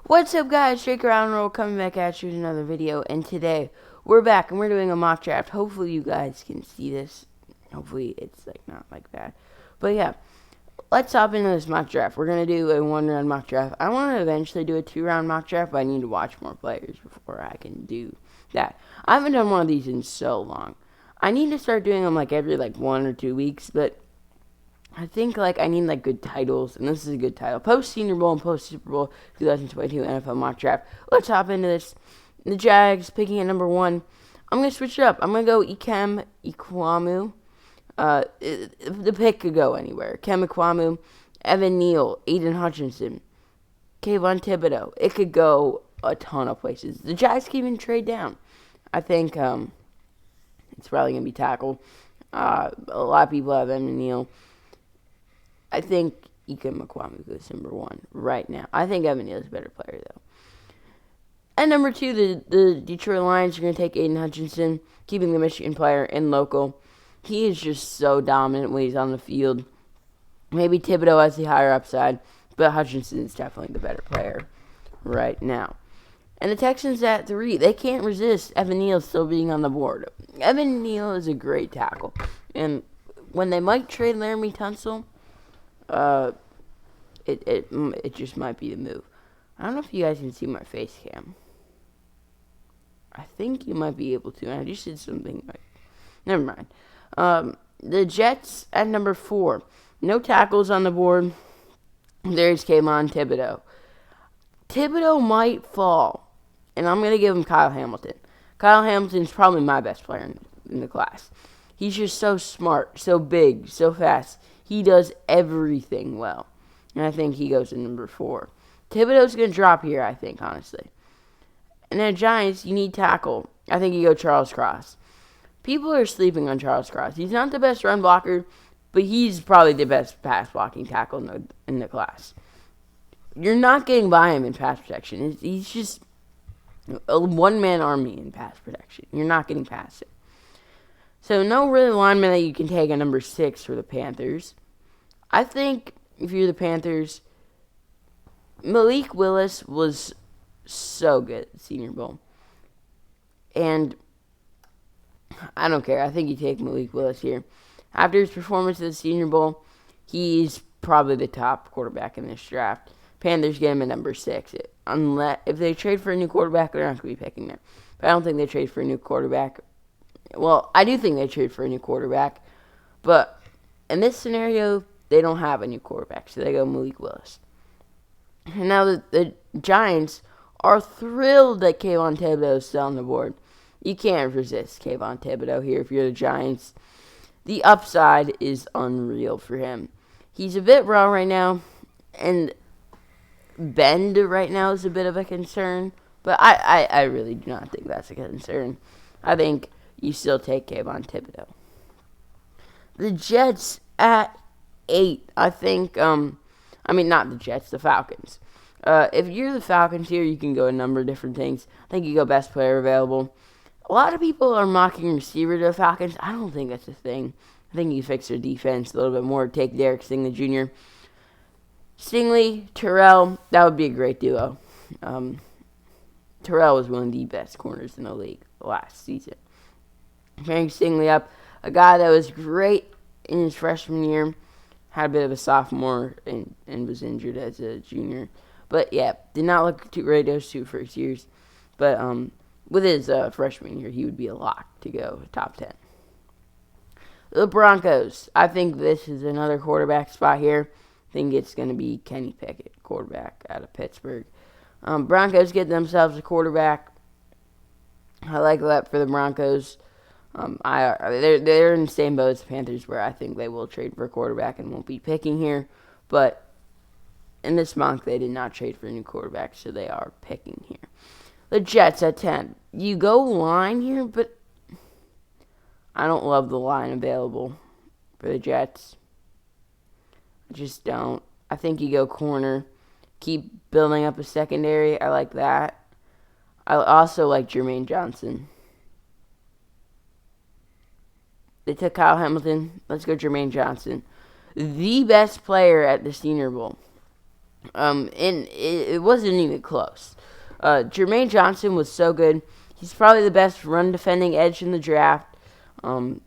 What's up, guys? Jake Roll coming back at you with another video, and today we're back and we're doing a mock draft. Hopefully you guys can see this. Hopefully it's not like that. But yeah, let's hop into this mock draft. We're gonna do a 1-round mock draft. I want to eventually do a 2-round mock draft, but I need to watch more players before I can do that. I haven't done one of these in so long. I need to start doing them every 1 or 2 weeks, but I think I need good titles, and this is a good title. Post Senior Bowl and post Super Bowl 2022 NFL mock draft. Let's hop into this. The Jags picking at number 1. I'm gonna switch it up. I'm gonna go Ikem Ikwamu. The pick could go anywhere. Ikem Ikwamu, Evan Neal, Aiden Hutchinson, Kayvon Thibodeau. It could go a ton of places. The Jags can even trade down. I think it's probably gonna be tackle. A lot of people have Evan Neal. I think Ikem Ikwamu goes number 1 right now. I think Evan Neal is a better player, though. At number 2, the Detroit Lions are going to take Aiden Hutchinson, keeping the Michigan player in local. He is just so dominant when he's on the field. Maybe Thibodeau has the higher upside, but Hutchinson is definitely the better player right now. And the Texans at 3, they can't resist Evan Neal still being on the board. Evan Neal is a great tackle. And when they might trade Laramie Tunsil, it just might be the move. I don't know if you guys can see my face cam. I think you might be able to. I just did something never mind. The Jets at number 4. No tackles on the board. There's Kayvon Thibodeau. Thibodeau might fall, and I'm gonna give him Kyle Hamilton. Kyle Hamilton's probably my best player in the class. He's just so smart, so big, so fast. He does everything well. And I think he goes to number 4. Thibodeau's going to drop here, I think, honestly. And then Giants, you need tackle. I think you go Charles Cross. People are sleeping on Charles Cross. He's not the best run blocker, but he's probably the best pass blocking tackle in the class. You're not getting by him in pass protection. He's just a one-man army in pass protection. You're not getting past it. So no really lineman that you can take at number 6 for the Panthers. I think if you're the Panthers, Malik Willis was so good at the Senior Bowl. And I don't care. I think you take Malik Willis here. After his performance at the Senior Bowl, he's probably the top quarterback in this draft. Panthers get him at number 6. If they trade for a new quarterback, they're not going to be picking there. But I don't think they trade for a new quarterback. Well, I do think they trade for a new quarterback, but in this scenario, they don't have a new quarterback, so they go Malik Willis. And now the Giants are thrilled that Kayvon Thibodeau is still on the board. You can't resist Kayvon Thibodeau here if you're the Giants. The upside is unreal for him. He's a bit raw right now, and bend right now is a bit of a concern, but I really do not think that's a concern. I think you still take Kayvon Thibodeau. The Jets at 8. I think, not the Jets, the Falcons. If you're the Falcons here, you can go a number of different things. I think you go best player available. A lot of people are mocking receiver to the Falcons. I don't think that's a thing. I think you fix their defense a little bit more. Take Derek Stingley Jr. Stingley, Terrell, that would be a great duo. Terrell was one of the best corners in the league last season. Pairing Stingley up, a guy that was great in his freshman year, had a bit of a sophomore and was injured as a junior. But yeah, did not look too great those 2 first years. But with his freshman year, he would be a lock to go top 10. The Broncos, I think this is another quarterback spot here. I think it's going to be Kenny Pickett, quarterback out of Pittsburgh. Broncos get themselves a quarterback. I like that for the Broncos. They're in the same boat as the Panthers, where I think they will trade for a quarterback and won't be picking here. But in this month, they did not trade for a new quarterback, so they are picking here. The Jets at 10. You go line here, but I don't love the line available for the Jets. I just don't. I think you go corner. Keep building up a secondary. I like that. I also like Jermaine Johnson. They took Kyle Hamilton. Let's go Jermaine Johnson. The best player at the Senior Bowl. And it wasn't even close. Jermaine Johnson was so good. He's probably the best run defending edge in the draft. And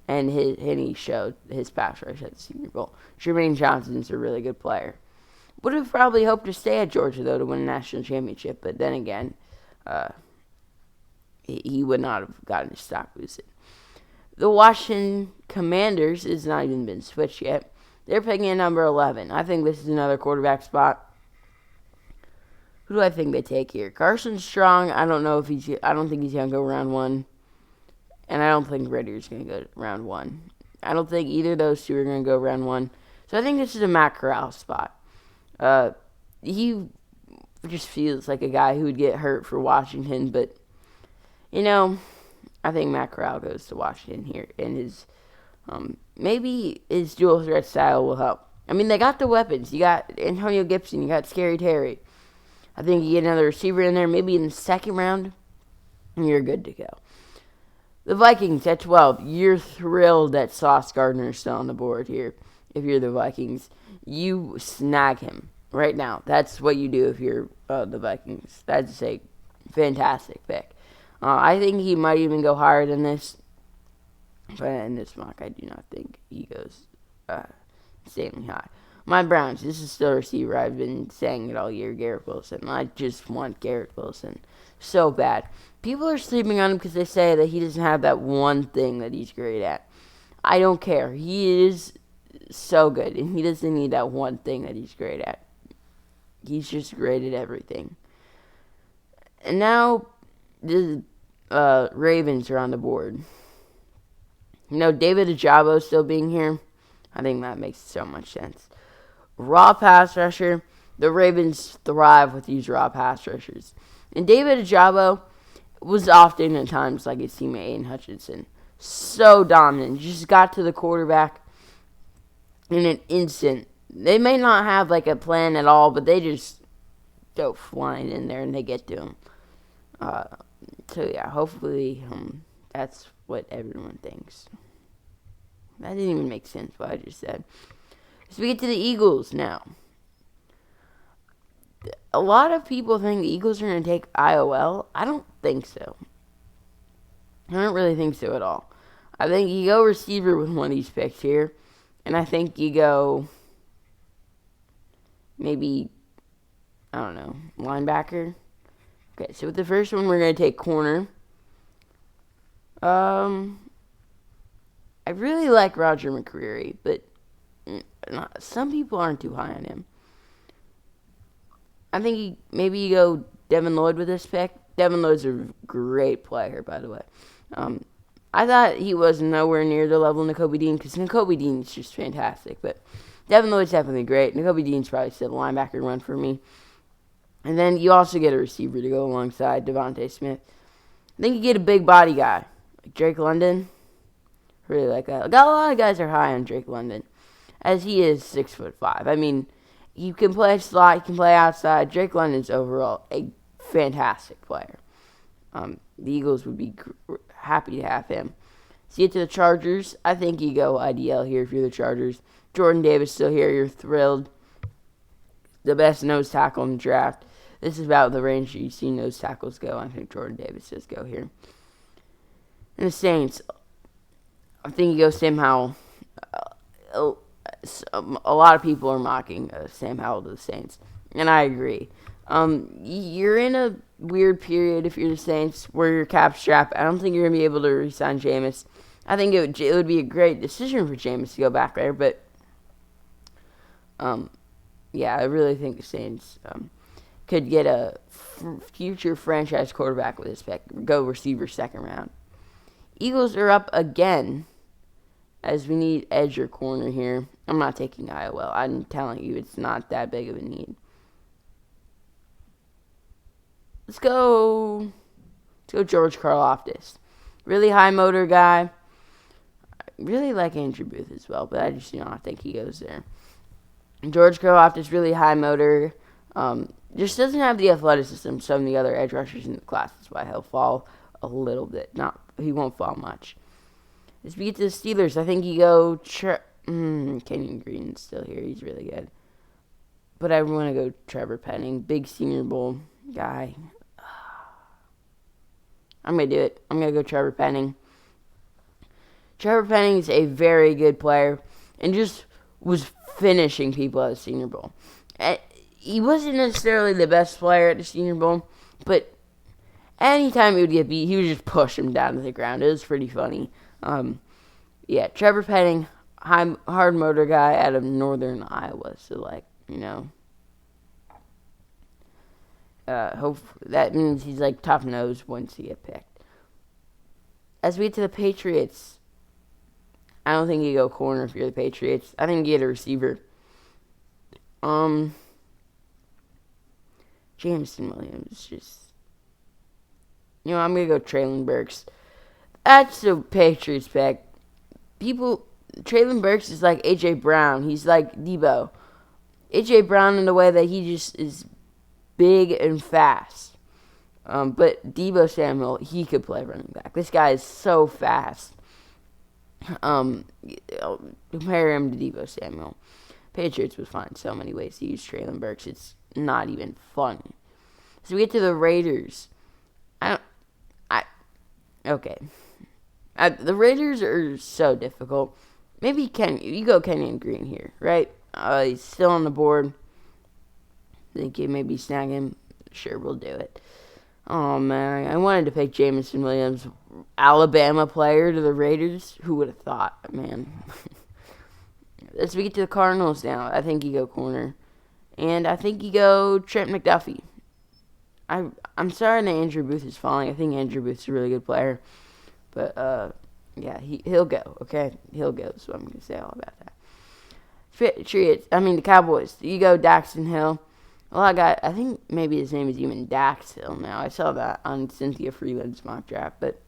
he showed his pass rush at the Senior Bowl. Jermaine Johnson's a really good player. Would have probably hoped to stay at Georgia, though, to win a national championship. But then again, he would not have gotten his stock boosted. The Washington Commanders has not even been switched yet. They're picking at number 11. I think this is another quarterback spot. Who do I think they take here? Carson Strong. I don't think he's gonna go round 1, and I don't think Ritter's gonna go round 1. I don't think either of those two are gonna go round 1. So I think this is a Matt Corral spot. He just feels like a guy who would get hurt for Washington, but I think Matt Corral goes to Washington here, and his maybe his dual threat style will help. I mean, they got the weapons. You got Antonio Gibson. You got Scary Terry. I think you get another receiver in there, maybe in the second round, and you're good to go. The Vikings at 12. You're thrilled that Sauce Gardner is still on the board here. If you're the Vikings, you snag him right now. That's what you do if you're the Vikings. That's a fantastic pick. I think he might even go higher than this. But in this mock, I do not think he goes insanely high. My Browns, this is still a receiver. I've been saying it all year, Garrett Wilson. I just want Garrett Wilson so bad. People are sleeping on him because they say that he doesn't have that one thing that he's great at. I don't care. He is so good, and he doesn't need that one thing that he's great at. He's just great at everything. And now the Ravens are on the board. David Ajabo still being here, I think that makes so much sense. Raw pass rusher, the Ravens thrive with these raw pass rushers. And David Ajabo was often at times like his teammate Aiden Hutchinson. So dominant. Just got to the quarterback in an instant. They may not have like a plan at all, but they just go flying in there and they get to him. So yeah, hopefully that's what everyone thinks. That didn't even make sense what I just said. So we get to the Eagles now. A lot of people think the Eagles are going to take IOL. I don't think so. I don't really think so at all. I think you go receiver with one of these picks here. And I think you go maybe, I don't know, linebacker. Okay, so with the first one, we're going to take corner. I really like Roger McCreary, but some people aren't too high on him. I think maybe you go Devin Lloyd with this pick. Devin Lloyd's a great player, by the way. I thought he was nowhere near the level of Nakobe Dean, because Nakobe Dean's just fantastic, but Devin Lloyd's definitely great. Nakobe Dean's probably still the linebacker one for me. And then you also get a receiver to go alongside Devontae Smith. I think you get a big body guy, like Drake London. Really like that. A lot of guys are high on Drake London, as he is 6'5". I mean, you can play slot, you can play outside. Drake London's overall a fantastic player. The Eagles would be happy to have him. So you get to the Chargers. I think you go IDL here if you're the Chargers. Jordan Davis still here. You're thrilled. The best nose tackle in the draft. This is about the range that you see nose tackles go. I think Jordan Davis does go here. And the Saints. I think you go Sam Howell. A lot of people are mocking Sam Howell to the Saints, and I agree. You're in a weird period if you're the Saints where you're cap strapped. I don't think you're going to be able to re-sign Jameis. I think it would be a great decision for Jameis to go back there, but yeah, I really think the Saints could get a future franchise quarterback with this pick. Go receiver second round. Eagles are up again, as we need edge or corner here. I'm not taking IOL. I'm telling you, it's not that big of a need. Let's go George Karlaftis. Really high motor guy. I really like Andrew Booth as well, but I just do not think he goes there. George Karlaftis, really high motor. Just doesn't have the athleticism some of the other edge rushers in the class. That's why he'll fall a little bit. He won't fall much. As we get to the Steelers, I think you go Kenyon Green's still here. He's really good. but I want to go Trevor Penning, big Senior Bowl guy. I'm going to do it. I'm going to go Trevor Penning. Trevor Penning is a very good player and just was finishing people at the Senior Bowl. He wasn't necessarily the best player at the Senior Bowl, but anytime he would get beat, he would just push him down to the ground. It was pretty funny. Trevor Penning, hard motor guy out of northern Iowa. So, that means he's tough nose once he get picked. As we get to the Patriots, I don't think you go corner if you're the Patriots. I think you get a receiver. Jameson Williams, I'm going to go Traylon Burks. That's the Patriots pick. Traylon Burks is like A.J. Brown. He's like Debo. A.J. Brown in the way that he just is big and fast. But Debo Samuel, he could play running back. This guy is so fast. Compare him to Debo Samuel. Patriots would find so many ways to use Traylon Burks. It's not even funny. So we get to the Raiders. The Raiders are so difficult. Maybe you go Kenyon Green here, right? He's still on the board. Think you maybe snag him. Sure, we'll do it. Oh, man. I wanted to pick Jameson Williams, Alabama player, to the Raiders. Who would have thought, man? As we get to the Cardinals now, I think you go corner. And I think you go Trent McDuffie. I'm sorry that Andrew Booth is falling. I think Andrew Booth's a really good player. But, he'll go, okay? He'll go, so I'm going to say all about that. The Cowboys. You go Daxton Hill. A lot of guys, I think maybe his name is even Dax Hill now. I saw that on Cynthia Freeland's mock draft. But,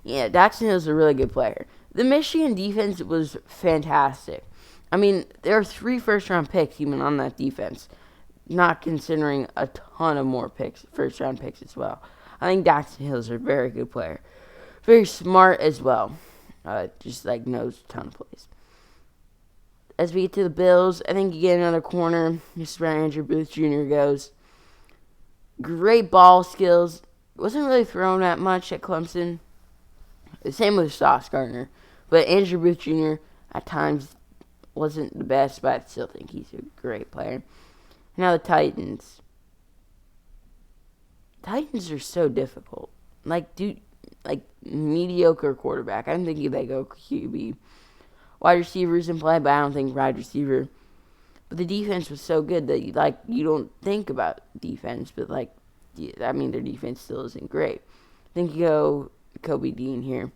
yeah, Daxton Hill's a really good player. The Michigan defense was fantastic. There are 3 first-round picks even on that defense, not considering a ton of more first-round picks as well. I think Daxton Hill is a very good player. Very smart as well. Knows a ton of plays. As we get to the Bills, I think you get another corner. This is where Andrew Booth Jr. goes. Great ball skills. Wasn't really thrown that much at Clemson. The same with Sauce Gardner. But Andrew Booth Jr. at times wasn't the best, but I still think he's a great player. Now the Titans. Titans are so difficult. Mediocre quarterback. I don't think they go QB. Wide receivers in play, but I don't think wide receiver. But the defense was so good that you don't think about defense, but their defense still isn't great. I think you go Kobe Dean here.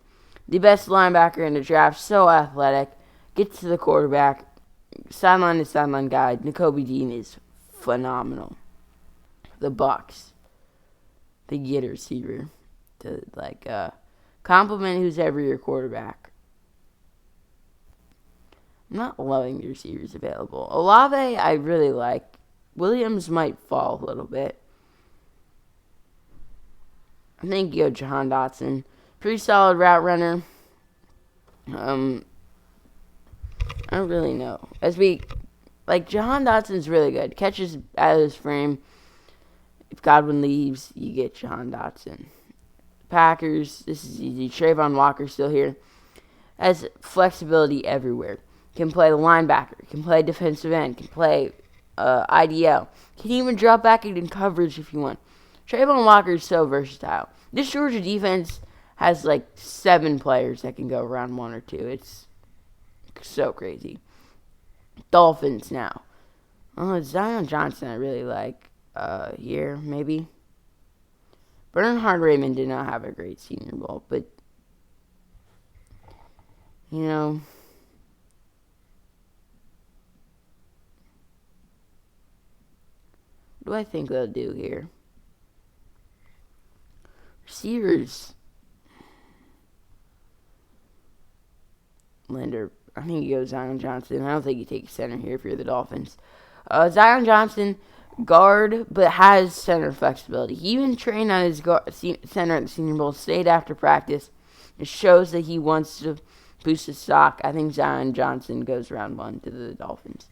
The best linebacker in the draft, so athletic, gets to the quarterback, sideline to sideline guy. Nakobe Dean is phenomenal. The Bucs, they get a receiver to compliment who's ever your quarterback. I'm not loving the receivers available. Olave, I really like. Williams might fall a little bit. I think you go Jahan Dotson. Pretty solid route runner. I don't really know. Jahan Dotson's really good. Catches out of his frame. If Godwin leaves, you get Jahan Dotson. Packers, this is easy. Trayvon Walker still here. Has flexibility everywhere. Can play the linebacker. Can play defensive end. Can play IDL. Can even drop back in coverage if you want. Trayvon Walker is so versatile. This Georgia defense has 7 players that can go around 1 or 2. It's so crazy. Dolphins now. Zion Johnson I really like here, maybe. Bernhard Raymond did not have a great Senior Bowl, but, what do I think they'll do here? Receivers. Linder. I think you go Zion Johnson. I don't think you take center here if you're the Dolphins. Zion Johnson, guard, but has center flexibility. He even trained on his center at the Senior Bowl, stayed after practice. It shows that he wants to boost his stock. I think Zion Johnson goes round 1 to the Dolphins.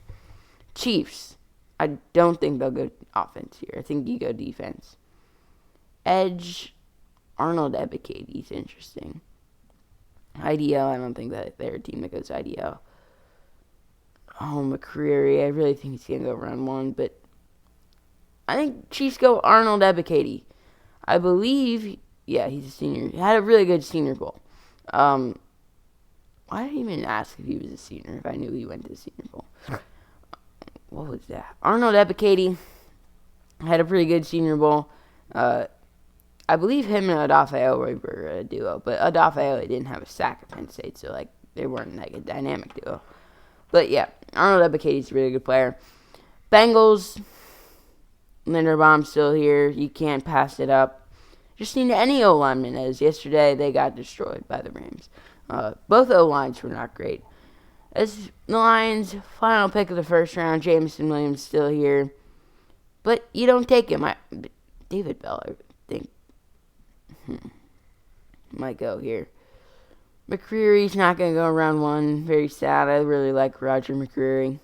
Chiefs. I don't think they'll go offense here. I think you go defense. Edge, Arnold Ebiketie. He's interesting. IDL, I don't think that they're a team that goes IDL. Oh, McCreary, I really think he's going to go round 1, but I think Chiefs go Arnold Ebiketie. I believe, yeah, he's a senior. He had a really good Senior Bowl. Why did I even ask if he was a senior if I knew he went to the Senior Bowl? What was that? Arnold Ebiketie had a pretty good Senior Bowl. I believe him and Adafio were a duo, but Adafio didn't have a sack at Penn State, so like they weren't like a dynamic duo. But yeah, Arnold Ebiketie's a really good player. Bengals, Linderbaum's still here. You can't pass it up. Just need any O-lineman, as yesterday they got destroyed by the Rams. Both O-lines were not great. As the Lions' final pick of the first round, Jameson Williams still here. But you don't take him. David Bell, I think, might go here. McCreary's not going to go round 1. Very sad. I really like Roger McCreary.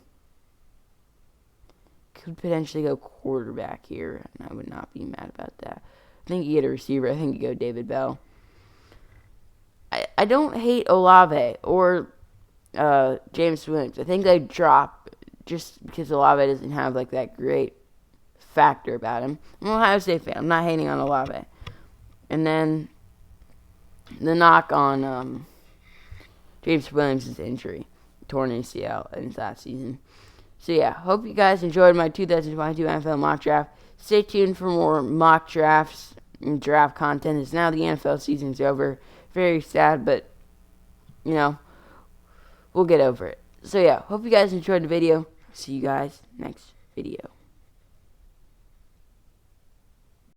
Could potentially go quarterback here, and I would not be mad about that. I think you get a receiver. I think you go David Bell. I don't hate Olave or James Williams. I think they drop just because Olave doesn't have like that great factor about him. I'm an Ohio State fan. I'm not hating on Olave. And then the knock on James Williams' injury, torn ACL in last season. So yeah, hope you guys enjoyed my 2022 NFL mock draft. Stay tuned for more mock drafts and draft content. It's now the NFL season's over. Very sad, but you know, we'll get over it. So yeah, hope you guys enjoyed the video. See you guys next video.